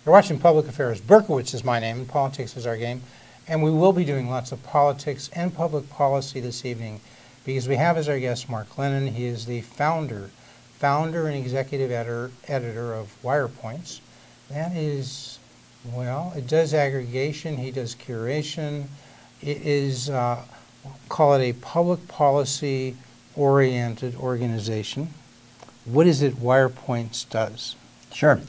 You're watching Public Affairs. Berkowitz is my name, and politics is our game. And we will be doing lots of politics and public policy this evening because we have as our guest Mark Glennon. He is the founder and executive editor of Wirepoints. That is, well, it does aggregation, he does curation. It is, call it a public policy-oriented organization. What is it Wirepoints does? Sure.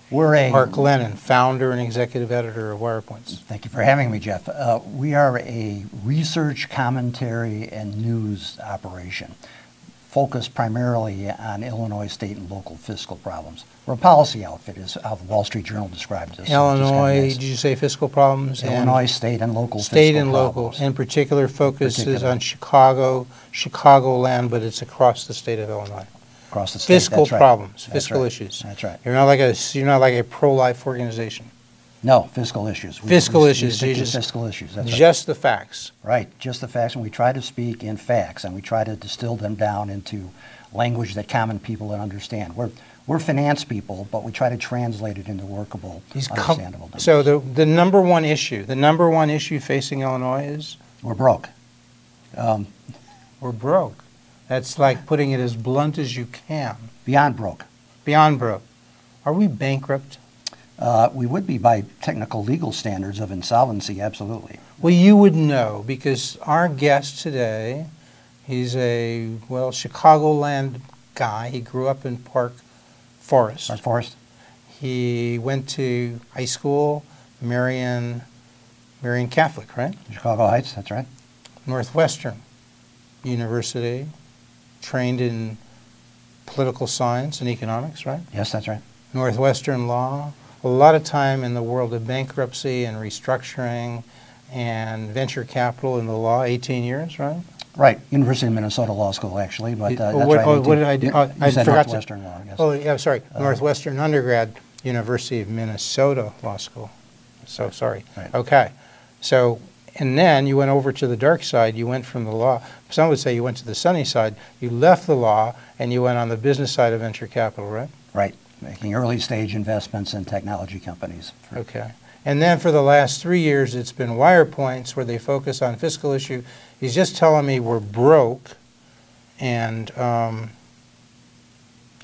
Mark Glennon, founder and executive editor of Wirepoints. Thank you for having me, Jeff. We are a research, commentary, and news operation focused primarily on Illinois state and local fiscal problems. We're a policy outfit, is how the Wall Street Journal described us. Illinois, did you say fiscal problems? Illinois state and local state fiscal and local. problems. In particular, focuses on Chicagoland, but it's across the state of Illinois. Across the state. Fiscal That's right. problems, That's fiscal right. issues. That's right. You're not like a pro-life organization. No, fiscal issues. Fiscal we issues. stick to fiscal issues. That's just the facts. Right, just the facts, and we try to speak in facts, and we try to distill them down into language that common people can understand. We're finance people, but we try to translate it into workable, understandable numbers. So the number one issue facing Illinois is? We're broke. We're broke. That's like putting it as blunt as you can. Beyond broke. Beyond broke. Are we bankrupt? We would be by technical legal standards of insolvency, absolutely. Well, you would know because our guest today, he's a, well, Chicagoland guy. He grew up in Park Forest. Park Forest. He went to high school, Marian Catholic, right? Chicago Heights, that's right. Northwestern University, trained in political science and economics, right? Yes, that's right. Northwestern law, a lot of time in the world of bankruptcy and restructuring and venture capital in the law, 18 years, right? Right, University of Minnesota Law School, actually, but that's what, right. What did I do? I forgot Northwestern law, yes. Oh, yeah, sorry. Northwestern undergrad, University of Minnesota Law School. So sorry. Right. Okay. So, and then you went over to the dark side. You went from the law. Some would say you went to the sunny side. You left the law and you went on the business side of venture capital, right? Right, making early stage investments in technology companies. Okay. And then for the last 3 years, it's been Wirepoints where they focus on fiscal issue. He's just telling me we're broke. And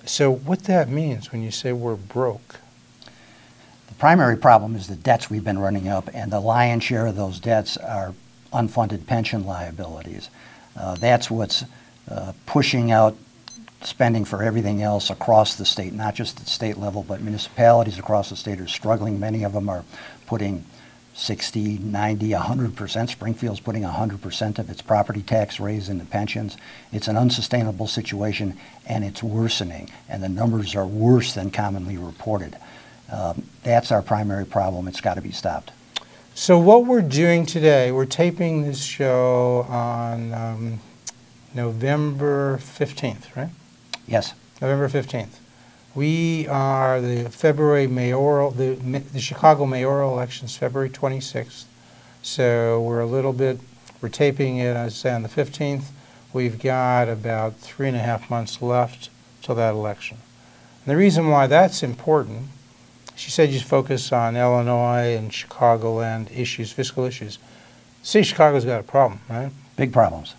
so what that means when you say we're broke? The primary problem is the debts we've been running up, and the lion's share of those debts are unfunded pension liabilities. That's what's pushing out spending for everything else across the state, not just at the state level, but municipalities across the state are struggling. Many of them are putting 60, 90, 100%. Springfield's putting 100% of its property tax raise into pensions. It's an unsustainable situation, and it's worsening, and the numbers are worse than commonly reported. That's our primary problem. It's got to be stopped. So what we're doing today, we're taping this show on November 15th, right? Yes. November 15th. We are the February mayoral, the Chicago mayoral elections, February 26th. So we're taping it, I'd say, on the 15th. We've got about 3.5 months left till that election. And the reason why that's important, she said you focus on Illinois and Chicagoland issues, fiscal issues. See, Chicago's got a problem, right? Big problems.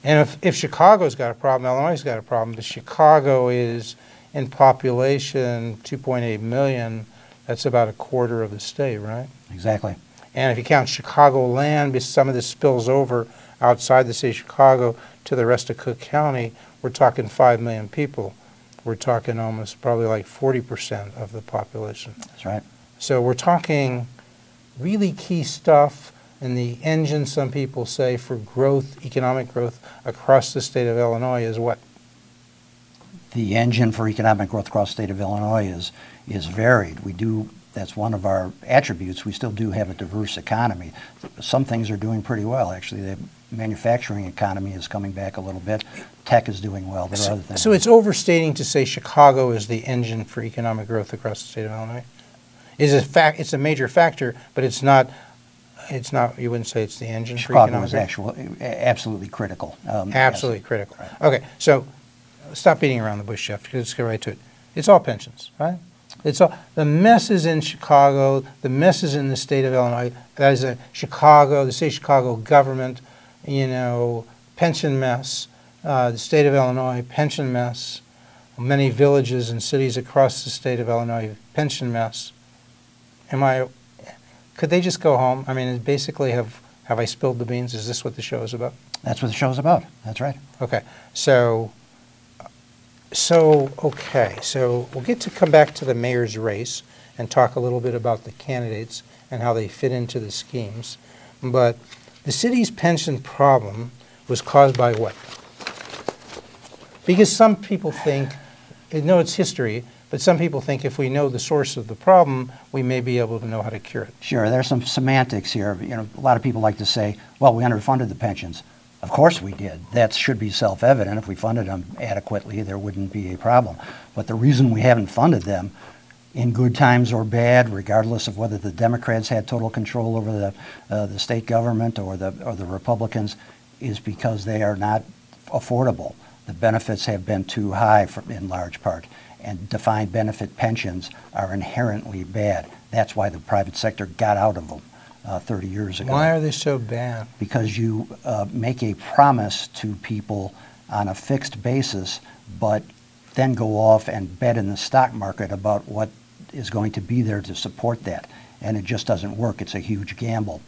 And if Chicago's got a problem, Illinois's got a problem. But Chicago is, in population, 2.8 million. That's about a quarter of the state, right? Exactly. And if you count Chicagoland, because some of this spills over outside the city of Chicago to the rest of Cook County, we're talking 5 million people. We're talking almost probably like 40% of the population. That's right. So we're talking really key stuff. And the engine, some people say, for growth, economic growth across the state of Illinois is what? The engine for economic growth across the state of Illinois is varied. That's one of our attributes. We still do have a diverse economy. Some things are doing pretty well, actually. The manufacturing economy is coming back a little bit. Tech is doing well. There are other things. So it's overstating to say Chicago is the engine for economic growth across the state of Illinois? It's a major factor, but it's not. You wouldn't say it's the engine for economic growth? Chicago is absolutely critical. Absolutely yes. critical. Right. Okay, so stop beating around the bush, Jeff. Let's get right to it. It's all pensions, right? It's all, the mess is in Chicago, the mess is in the state of Illinois. That is Chicago, the state of Chicago government, you know, pension mess. The state of Illinois, pension mess. Many villages and cities across the state of Illinois, pension mess. Could they just go home? I mean, basically, have I spilled the beans? Is this what the show is about? That's what the show's about. That's right. Okay. So we'll get to come back to the mayor's race and talk a little bit about the candidates and how they fit into the schemes. But the city's pension problem was caused by what? Because some people think, no, it's history, but some people think if we know the source of the problem, we may be able to know how to cure it. Sure, there's some semantics here. You know, a lot of people like to say, well, we underfunded the pensions. Of course we did. That should be self-evident. If we funded them adequately, there wouldn't be a problem. But the reason we haven't funded them, in good times or bad, regardless of whether the Democrats had total control over the state government or the Republicans, is because they are not affordable. The benefits have been too high in large part, and defined benefit pensions are inherently bad. That's why the private sector got out of them 30 years ago. Why are they so bad? Because you make a promise to people on a fixed basis, but then go off and bet in the stock market about what is going to be there to support that. And it just doesn't work. It's a huge gamble.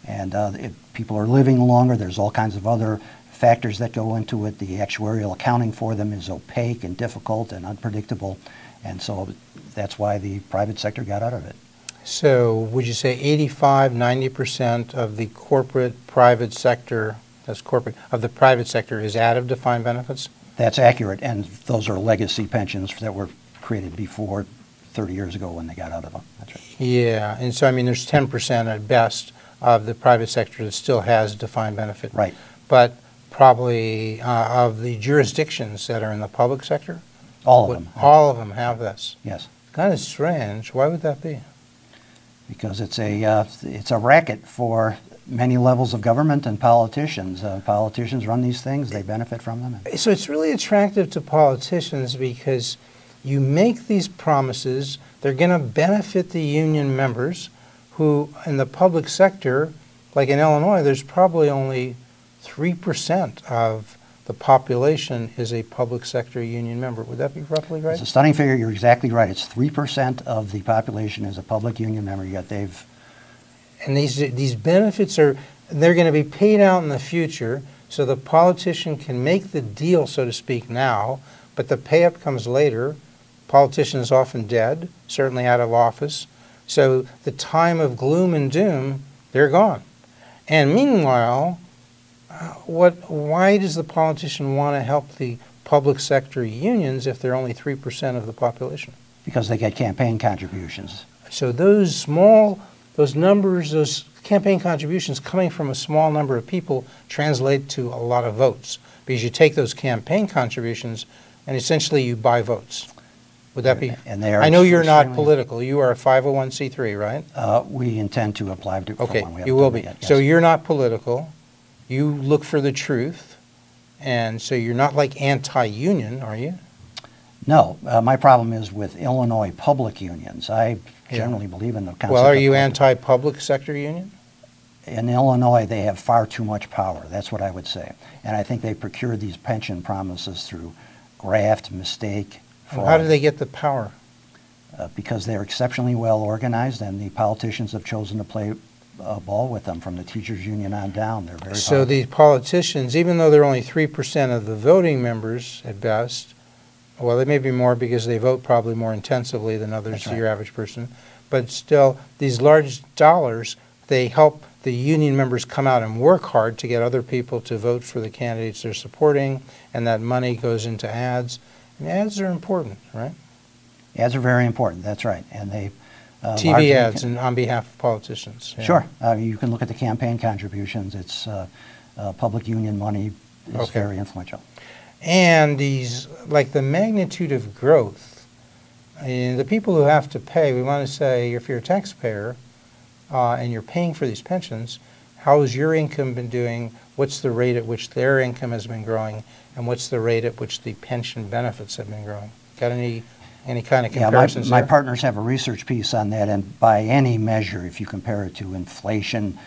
And people are living longer. There's all kinds of other factors that go into it. The actuarial accounting for them is opaque and difficult and unpredictable, and so that's why the private sector got out of it. So would you say 85, 90% of the corporate private sector, that's corporate, of the private sector is out of defined benefits? That's accurate, and those are legacy pensions that were created before 30 years ago when they got out of them. That's right. Yeah, and so I mean there's 10% at best of the private sector that still has defined benefit. Right. But probably of the jurisdictions that are in the public sector? All of them. All of them have this? Yes. Kind of strange. Why would that be? Because it's a racket for many levels of government and politicians. Politicians run these things. They benefit from them. So it's really attractive to politicians because you make these promises. They're going to benefit the union members who, in the public sector, like in Illinois, there's probably only 3% of the population is a public sector union member. Would that be roughly right? It's a stunning figure. You're exactly right. It's 3% of the population is a public union member, yet they've... And these benefits they're going to be paid out in the future, so the politician can make the deal, so to speak, now, but the payout comes later. Politician is often dead, certainly out of office. So the time of gloom and doom, they're gone. And meanwhile, why does the politician want to help the public sector unions if they're only 3% of the population? Because they get campaign contributions. So those numbers, those campaign contributions coming from a small number of people translate to a lot of votes. Because you take those campaign contributions and essentially you buy votes. Would that be? And they are. I know you're not political. You are a 501c3, right? We intend to apply to. Okay, one. you will be. Yet, yes. So you're not political. You look for the truth, and so you're not like anti-union, are you? No, my problem is with Illinois public unions. I generally believe in the concept. Well, are you anti-public sector union? In Illinois, they have far too much power. That's what I would say. And I think they procured these pension promises through graft, mistake, fraud. How do they get the power? Because they're exceptionally well organized, and the politicians have chosen to play ball with them from the teachers union on down. They're very So these politicians, even though they're only 3% of the voting members at best, well, they may be more because they vote probably more intensively than others, That's right. your average person, but still, these large dollars, they help the union members come out and work hard to get other people to vote for the candidates they're supporting, and that money goes into ads. And ads are important, right? Ads are very important. That's right, and they TV ads and on behalf of politicians. Yeah. Sure. You can look at the campaign contributions. It's public union money is very influential. And these, like the magnitude of growth, the people who have to pay, we want to say if you're a taxpayer and you're paying for these pensions, how has your income been doing? What's the rate at which their income has been growing? And what's the rate at which the pension benefits have been growing? Got any Any kind of Yeah, comparisons my there? partners have a research piece on that, and by any measure, if you compare it to inflation,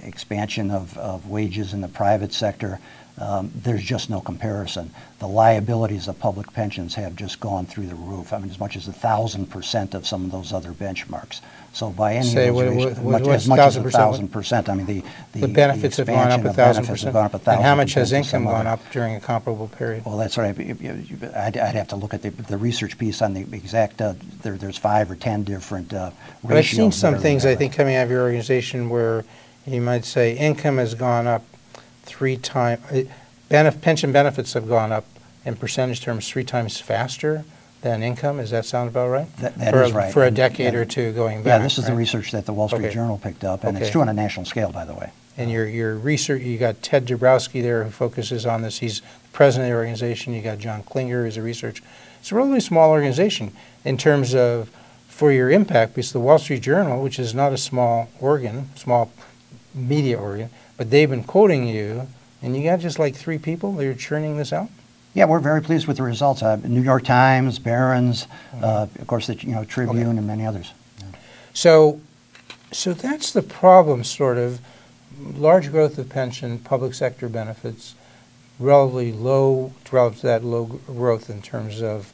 expansion of wages in the private sector, there's just no comparison. The liabilities of public pensions have just gone through the roof. I mean, as much as 1,000% of some of those other benchmarks. So by any Say, measure, what's as much as 1,000%? 1,000%. I mean, The benefits have gone up expansion of benefits have 1,000%. gone up 1,000%. And how much has compared to some income gone other- up during a comparable period? Well, that's right. I'd have to look at the research piece on the exact, there's 5 or 10 different ratios. But I've seen some that are things, I there. think, coming out of your organization where you might say income has gone up 3 times, pension benefits have gone up in percentage terms 3 times faster than income. Does that sound about right? That is right. For a decade or two going back. Yeah, this is the research that the Wall Street Okay. Journal picked up, and Okay. it's true on a national scale, by the way. And your research, you got Ted Dabrowski there who focuses on this. He's the president of the organization. You got John Klinger who's a research. It's a relatively small organization in terms of for your impact, because the Wall Street Journal, which is not a small organ, small media organ, but they've been quoting you, and you got just like 3 people that are churning this out? Yeah, we're very pleased with the results. New York Times, Barron's, of course, the Tribune, and many others. So that's the problem, sort of. Large growth of pension, public sector benefits, relatively relative to that low growth in terms of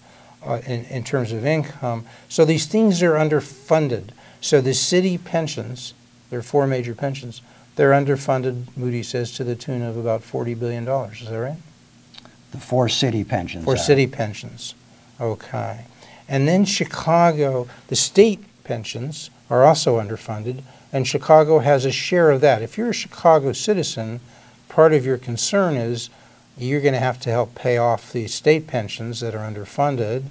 income. So these things are underfunded. So the city pensions, there are 4 major pensions, they're underfunded, Moody says, to the tune of about $40 billion. Is that right? The 4 city pensions. 4 city pensions. Okay. And then Chicago, the state pensions are also underfunded, and Chicago has a share of that. If you're a Chicago citizen, part of your concern is you're going to have to help pay off the state pensions that are underfunded,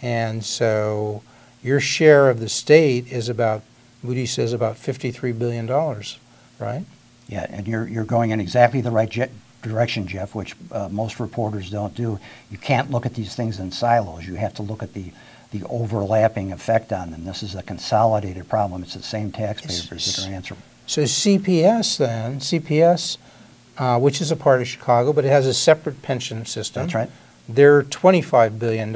and so your share of the state is about, Moody says, about $53 billion, right? Yeah, and you're going in exactly the right direction, Jeff, which most reporters don't do. You can't look at these things in silos. You have to look at the overlapping effect on them. This is a consolidated problem. It's the same taxpayers that are answerable. So CPS then, which is a part of Chicago, but it has a separate pension system. That's right. They're $25 billion,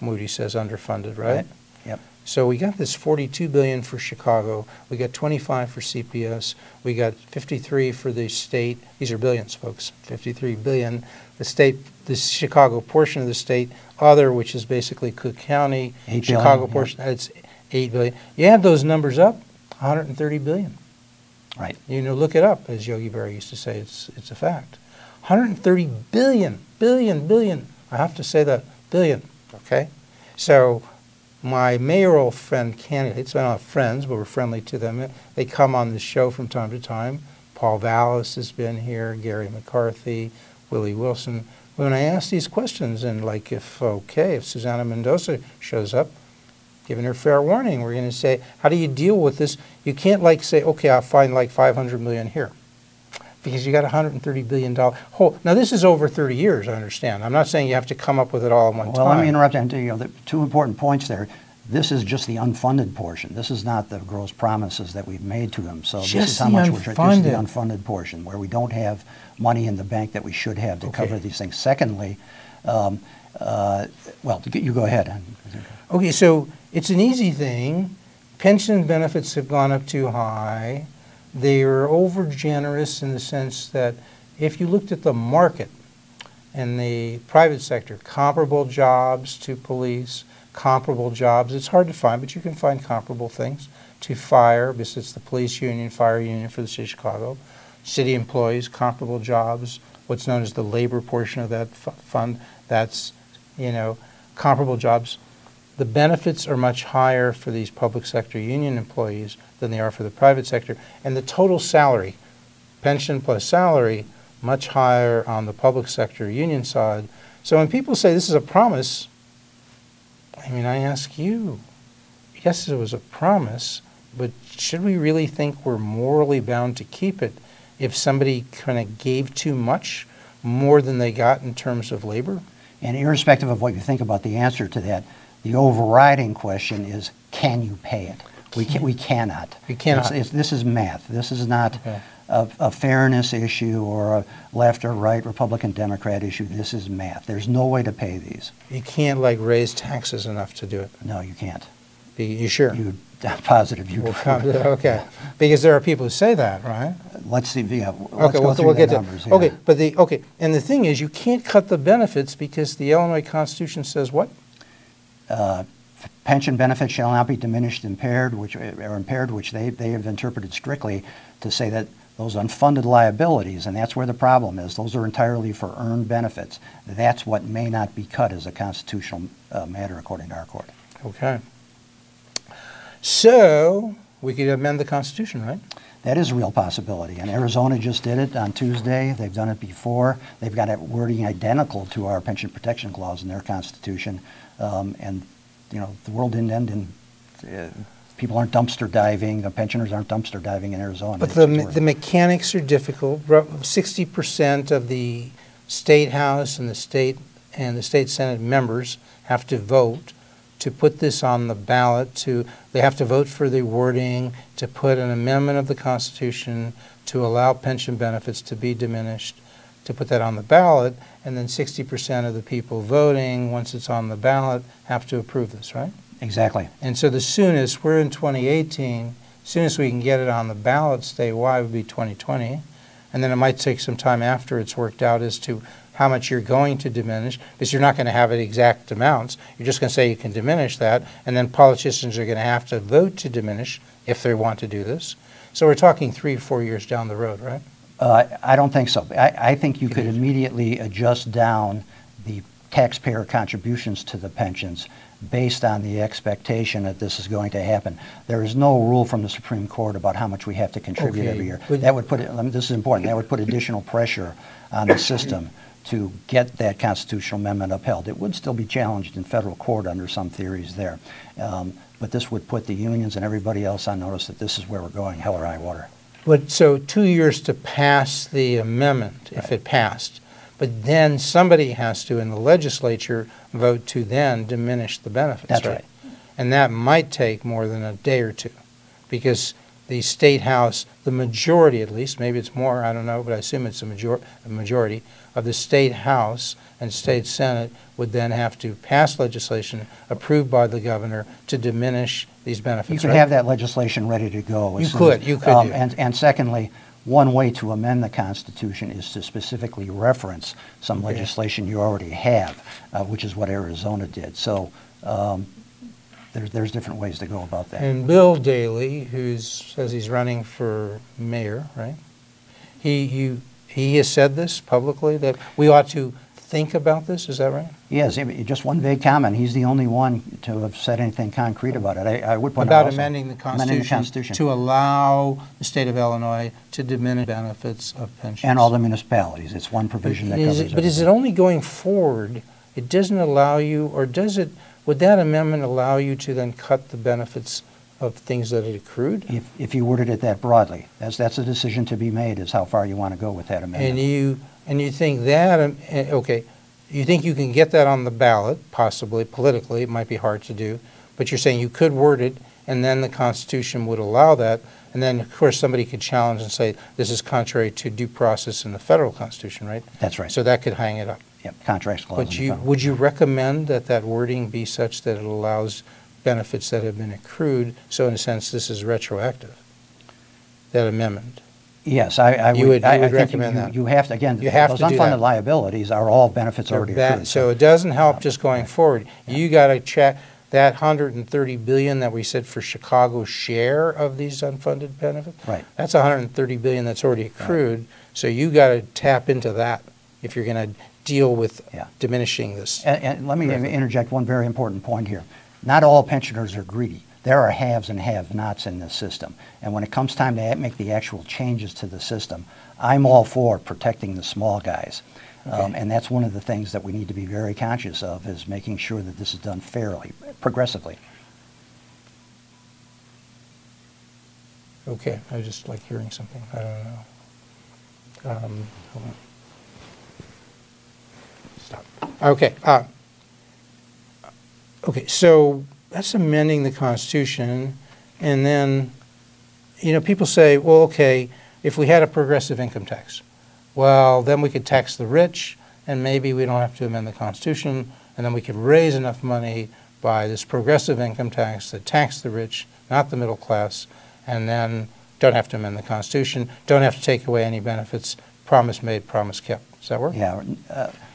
Moody says, underfunded, right? Yep. So we got this $42 billion for Chicago. We got 25 for CPS. We got 53 for the state. These are billions, folks. 53 billion. The state, the Chicago portion of the state, other, which is basically Cook County, Chicago portion, it's 8 billion. You add those numbers up, 130 billion. Right. Look it up, as Yogi Berra used to say. It's a fact. 130 billion. I have to say that, billion, okay? So my mayoral friend candidates, I don't have friends, but we're friendly to them. They come on the show from time to time. Paul Vallis has been here, Gary McCarthy, Willie Wilson. When I ask these questions, and like if Susana Mendoza shows up, giving her fair warning, we're going to say, how do you deal with this? You can't like say, okay, I'll find like 500 million here, because you got $130 billion hole. Now this is over 30 years, I understand. I'm not saying you have to come up with it all in one time. Well, let me interrupt and tell you, the 2 important points there. This is just the unfunded portion. This is not the gross promises that we've made to them. So this is how much we're just the unfunded portion, where we don't have money in the bank that we should have to cover these things. Secondly, well, you go ahead. Okay, so it's an easy thing. Pension benefits have gone up too high. They are over generous in the sense that if you looked at the market and the private sector, comparable jobs to police, comparable jobs, it's hard to find, but you can find comparable things to fire, because it's the police union, fire union for the city of Chicago, city employees, comparable jobs, what's known as the labor portion of that fund, that's, comparable jobs. The benefits are much higher for these public sector union employees than they are for the private sector. And the total salary, pension plus salary, much higher on the public sector union side. So when people say this is a promise, I ask you, yes, it was a promise, but should we really think we're morally bound to keep it if somebody kind of gave too much, more than they got in terms of labor? And irrespective of what you think about the answer to that, the overriding question is, can you pay it? We cannot. We cannot. This is math. This is not a fairness issue or a left or right, Republican, Democrat issue. This is math. There's no way to pay these. You can't like raise taxes enough to do it. No, you can't. You sure? I'm positive you okay. Because there are people who say that, right? Let's see. Yeah, let's go through the numbers here. Okay, but and the thing is, you can't cut the benefits because the Illinois Constitution says what? Pension benefits shall not be diminished, impaired, which they have interpreted strictly to say that those unfunded liabilities, and that's where the problem is. Those are entirely for earned benefits. That's what may not be cut as a constitutional matter according to our court. Okay. So we could amend the Constitution, right? That is a real possibility, and Arizona just did it on Tuesday. They've done it before. They've got it wording identical to our pension protection clause in their Constitution, and you know the world didn't end in. People aren't dumpster diving. The pensioners aren't dumpster diving in Arizona. But the mechanics are difficult. 60% of the state house and the state senate members have to vote to put this on the ballot. They have to vote for the wording to put an amendment of the Constitution to allow pension benefits to be diminished, to put that on the ballot, and then 60% of the people voting, once it's on the ballot, have to approve this, right? Exactly. And so the soonest, we're in 2018, soonest we can get it on the ballot statewide would be 2020, and then it might take some time after it's worked out as to how much you're going to diminish, because you're not going to have it exact amounts. You're just going to say you can diminish that, and then politicians are going to have to vote to diminish if they want to do this. So we're talking 3 or 4 years down the road, right? I don't think so. I think you could immediately adjust down the taxpayer contributions to the pensions based on the expectation that this is going to happen. There is no rule from the Supreme Court about how much we have to contribute every year. That would put this is important. That would put additional pressure on the system to get that constitutional amendment upheld. It would still be challenged in federal court under some theories there. But this would put the unions and everybody else on notice that this is where we're going, hell or high water. But so 2 years to pass the amendment, if it passed, but then somebody has to, in the legislature, vote to then diminish the benefits. That's right. And that might take more than a day or two, because the state house, the majority at least, maybe it's more, I don't know, but I assume it's a majority of the state house and state senate would then have to pass legislation approved by the governor to diminish these benefits. You could have that legislation ready to go. You could. And secondly, one way to amend the Constitution is to specifically reference some legislation you already have, which is what Arizona did. So there's different ways to go about that. And Bill Daley, who says he's running for mayor, right? He has said this publicly, that we ought to think about this. Is that right? Yes. Just one vague comment. He's the only one to have said anything concrete about it. I would point out also, amending the Constitution to allow the state of Illinois to diminish benefits of pensions. And all the municipalities. It's one provision that covers it. But is it only going forward? It doesn't allow you, or does it? Would that amendment allow you to then cut the benefits of things that had accrued? If you worded it that broadly, that's a decision to be made, is how far you want to go with that amendment. And you think that, okay, you think you can get that on the ballot, possibly, politically, it might be hard to do, but you're saying you could word it, and then the Constitution would allow that, and then, of course, somebody could challenge and say, this is contrary to due process in the federal Constitution, right? That's right. So that could hang it up. Yep, contracts clause. But would you recommend that wording be such that it allows benefits that have been accrued, so in a sense this is retroactive, that amendment? Yes, I would recommend that. You have to, again, you have those to do unfunded that. liabilities are all benefits already accrued. So it doesn't help just going forward. You got to check that $130 billion that we said for Chicago's share of these unfunded benefits. Right. That's $130 billion that's already accrued. Right. So you got to tap into that if you're going to deal with diminishing this. And let me interject one very important point here. Not all pensioners are greedy. There are haves and have-nots in this system. And when it comes time to make the actual changes to the system, I'm all for protecting the small guys. And that's one of the things that we need to be very conscious of, is making sure that this is done fairly, progressively. Okay, I just like hearing something. I don't know. Hold on. Stop. Okay. Okay, so that's amending the Constitution, and then, you know, people say, well, okay, if we had a progressive income tax, well, then we could tax the rich, and maybe we don't have to amend the Constitution, and then we could raise enough money by this progressive income tax that tax the rich, not the middle class, and then don't have to amend the Constitution, don't have to take away any benefits, promise made, promise kept. Does that work? Yeah.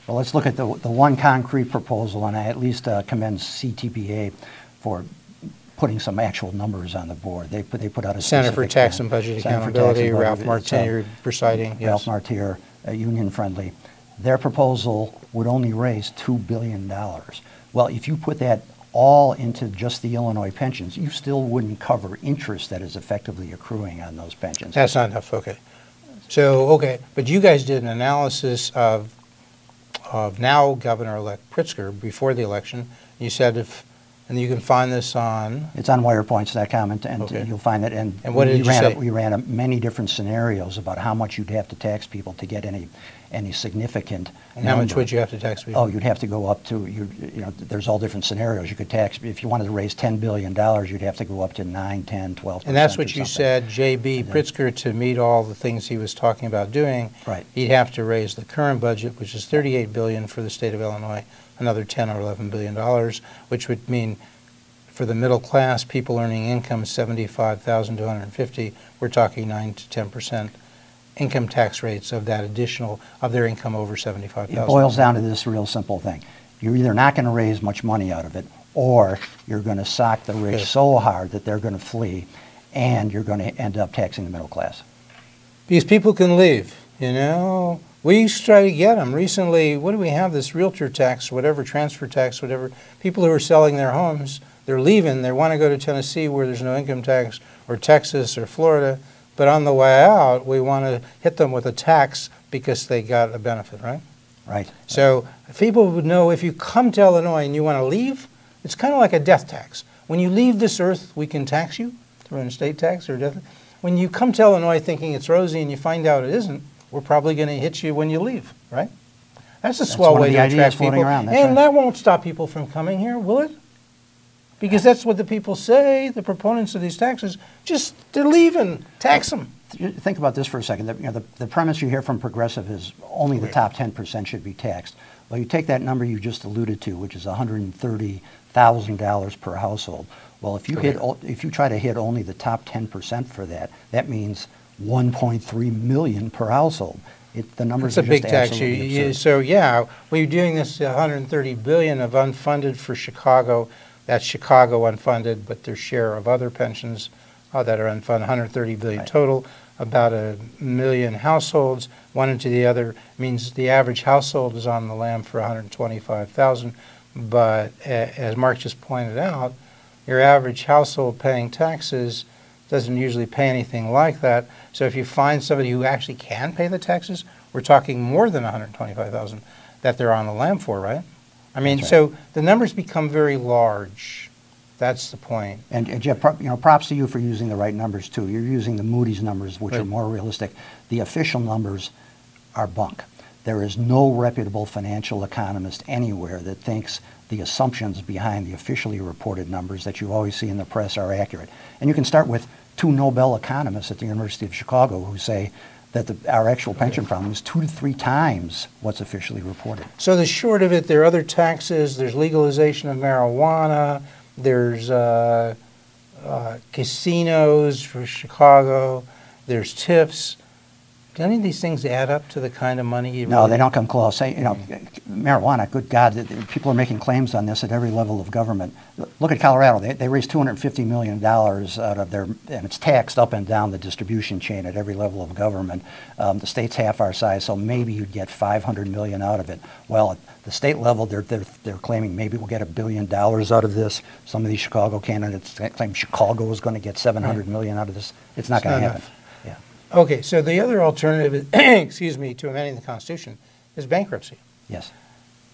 Well, let's look at the one concrete proposal, and I at least commend CTPA for putting some actual numbers on the board. They put out a Center for Tax and Budget Accountability, Ralph Martier presiding. Yes. Ralph Martier, union friendly. Their proposal would only raise $2 billion. Well, if you put that all into just the Illinois pensions, you still wouldn't cover interest that is effectively accruing on those pensions. That's not enough, okay. So, okay, but you guys did an analysis of now Governor-elect Pritzker before the election. You said and you can find this on? It's on wirepoints.com, and okay. You'll find it. And what did you say? We ran many different scenarios about how much you'd have to tax people to get any significant And how much would you have to tax people? Oh, you'd have to go up to, you know, there's all different scenarios. You could tax, if you wanted to raise $10 billion, you'd have to go up to 9, 10, 12%. And that's what you said, J.B. Pritzker, to meet all the things he was talking about doing, right. He'd have to raise the current budget, which is $38 billion for the state of Illinois, another $10 or $11 billion, which would mean for the middle class, people earning income $75,250, we're talking 9 to 10% income tax rates of that additional, of their income over $75,000. It boils down to this real simple thing. You're either not going to raise much money out of it, or you're going to sock the rich so hard that they're going to flee, and you're going to end up taxing the middle class. Because people can leave, you know. We used to try to get them. Recently, what do we have, this realtor tax, whatever, transfer tax, whatever. People who are selling their homes, they're leaving. They want to go to Tennessee where there's no income tax, or Texas or Florida. But on the way out, we want to hit them with a tax because they got a benefit, right? Right. So people would know if you come to Illinois and you want to leave, it's kind of like a death tax. When you leave this earth, we can tax you through an estate tax or death. When you come to Illinois thinking it's rosy and you find out it isn't, we're probably going to hit you when you leave, right? That's a swell way to attract people. And that won't stop people from coming here, will it? Because that's what the people say, the proponents of these taxes, just they're leaving, tax them. Think about this for a second. The premise you hear from Progressive is only the top 10% should be taxed. Well, you take that number you just alluded to, which is $130,000 per household. Well, if you try to hit only the top 10% for that, that means $1.3 million per household. The numbers are just absolutely absurd. So yeah, we're doing this $130 billion of unfunded for Chicago. That's Chicago unfunded, but their share of other pensions that are unfunded, $130 billion total, about 1 million households, one into the other, means the average household is on the lam for $125,000. But as Mark just pointed out, your average household paying taxes doesn't usually pay anything like that. So if you find somebody who actually can pay the taxes, we're talking more than $125,000 that they're on the lam for, right? I mean, so the numbers become very large. That's the point. And Jeff, props to you for using the right numbers too. You're using the Moody's numbers, which are more realistic. The official numbers are bunk. There is no reputable financial economist anywhere that thinks the assumptions behind the officially reported numbers that you always see in the press are accurate. And you can start with 2 Nobel economists at the University of Chicago who say that our actual pension problem is 2 to 3 times what's officially reported. So the short of it, there are other taxes, there's legalization of marijuana, there's casinos for Chicago, there's TIFs. Do any of these things add up to the kind of money you No, they don't come close. Marijuana, good God, people are making claims on this at every level of government. Look at Colorado. They raised $250 million out of and it's taxed up and down the distribution chain at every level of government. The state's half our size, so maybe you'd get $500 million out of it. Well, at the state level, they're claiming maybe we'll get $1 billion out of this. Some of these Chicago candidates claim Chicago is going to get $700 million out of this. It's not going to happen. Okay, so the other alternative, excuse me, to amending the Constitution is bankruptcy. Yes.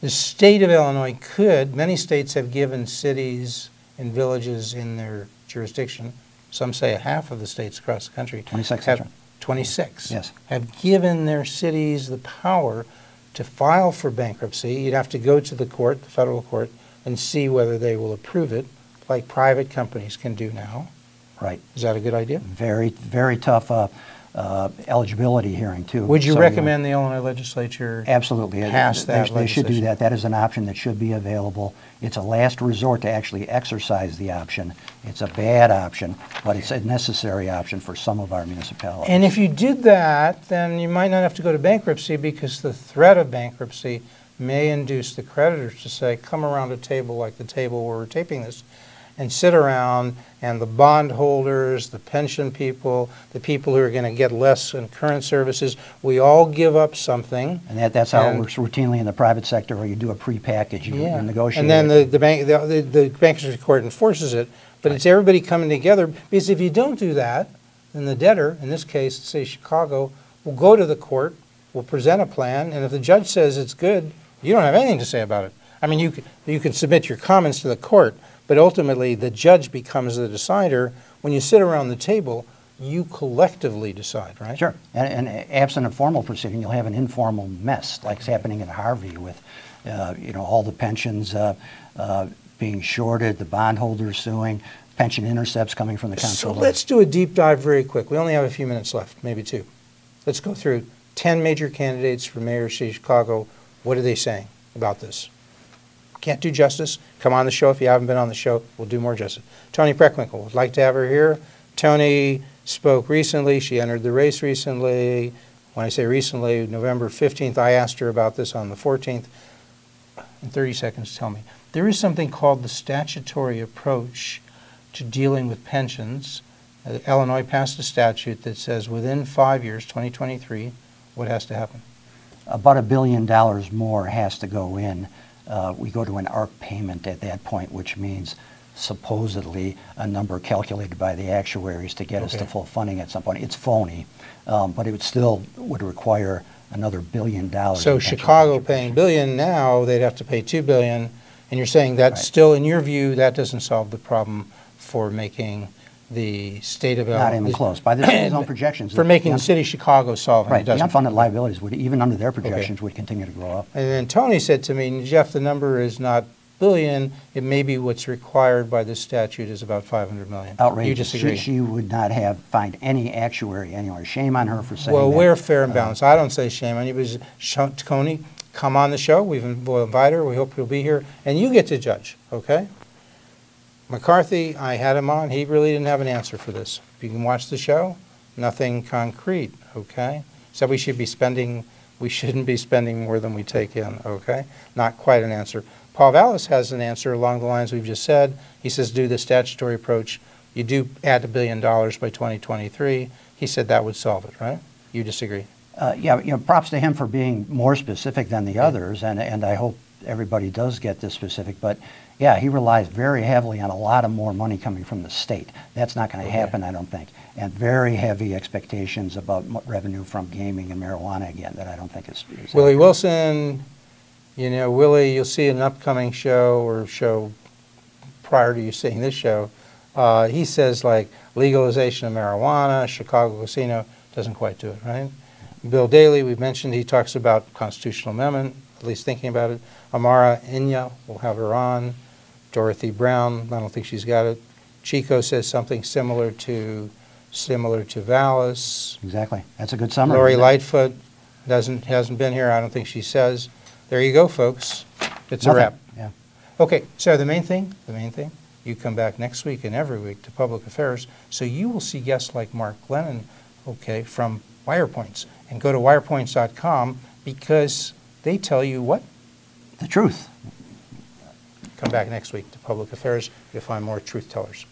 The state of Illinois could, many states have given cities and villages in their jurisdiction, some say half of the states across the country, 26, have 26, yes, have given their cities the power to file for bankruptcy. You'd have to go to the court, the federal court, and see whether they will approve it, like private companies can do now. Right. Is that a good idea? Very, very tough. eligibility hearing too. Would you So recommend the Illinois legislature absolutely pass that They should do legislation? that. That is an option that should be available. It's a last resort to actually exercise the option. It's a bad option, but it's a necessary option for some of our municipalities. And if you did that, then you might not have to go to bankruptcy, because the threat of bankruptcy may induce the creditors to say, come around a table like the table where we're taping this, and sit around, and the bondholders, the pension people, the people who are going to get less in current services, we all give up something. And that's how it works routinely in the private sector, where you do a pre-package, you negotiate. And then the bankruptcy court enforces it, but it's everybody coming together, because if you don't do that, then the debtor, in this case, say Chicago, will go to the court, will present a plan, and if the judge says it's good, you don't have anything to say about it. I mean, you can submit your comments to the court, but ultimately the judge becomes the decider. When you sit around the table, you collectively decide, right? Sure. And absent a formal proceeding, you'll have an informal mess, like it's happening in Harvey with, all the pensions being shorted, the bondholders suing, pension intercepts coming from the So comptroller. let's do a deep dive very quick. We only have a few minutes left, maybe 2. Let's go through 10 major candidates for mayor of City of Chicago. What are they saying about this? Can't do justice. Come on the show. If you haven't been on the show, we'll do more justice. Toni Preckwinkle, would like to have her here. Toni spoke recently. She entered the race recently. When I say recently, November 15th, I asked her about this on the 14th. In 30 seconds, tell me. There is something called the statutory approach to dealing with pensions. Illinois passed a statute that says within 5 years, 2023, what has to happen? About $1 billion more has to go in. We go to an ARC payment at that point, which means supposedly a number calculated by the actuaries to get us to full funding at some point. It's phony, but it still would require another $1 billion. So Chicago paying $1 billion now, they'd have to pay $2 billion, and you're saying that still, in your view, that doesn't solve the problem for making the state of not even close. By the city's own projections, for making the city of Chicago solve it. Right, the unfunded liabilities would, even under their projections, would continue to grow up. And then Toni said to me, Jeff, the number is not billion. It may be what's required by this statute is about $500 million. Outrageous. You disagree? She would not find any actuary anywhere. Shame on her for saying well, that. we're fair and balanced. I don't say shame on you, but Toni, come on the show. We'll invite her. We hope you'll be here, and you get to judge. Okay. McCarthy, I had him on. He really didn't have an answer for this. You can watch the show. Nothing concrete, okay? So we shouldn't be spending more than we take in, okay? Not quite an answer. Paul Vallis has an answer along the lines we've just said. He says do the statutory approach. You do add $1 billion by 2023. He said that would solve it, right? You disagree? Yeah, props to him for being more specific than the others, and I hope everybody does get this specific, but yeah, he relies very heavily on a lot of more money coming from the state. That's not going to happen, I don't think. And very heavy expectations about revenue from gaming and marijuana again that I don't think is Willie Wilson, Willie, you'll see an upcoming show or show prior to you seeing this show. He says like legalization of marijuana, Chicago casino, doesn't quite do it, right? Bill Daley, we've mentioned, he talks about constitutional amendment, at least thinking about it. Amara Inya, we'll have her on. Dorothy Brown, I don't think she's got it. Chico says something similar to Vallis. Exactly. That's a good summary. Lori Lightfoot hasn't been here. I don't think she says. There you go, folks. It's a wrap. Yeah. Okay, so the main thing, you come back next week and every week to Public Affairs, so you will see guests like Mark Glennon, okay, from Wirepoints. And go to wirepoints.com because they tell you what? The truth. Come back next week to Public Affairs. You'll find more truth tellers.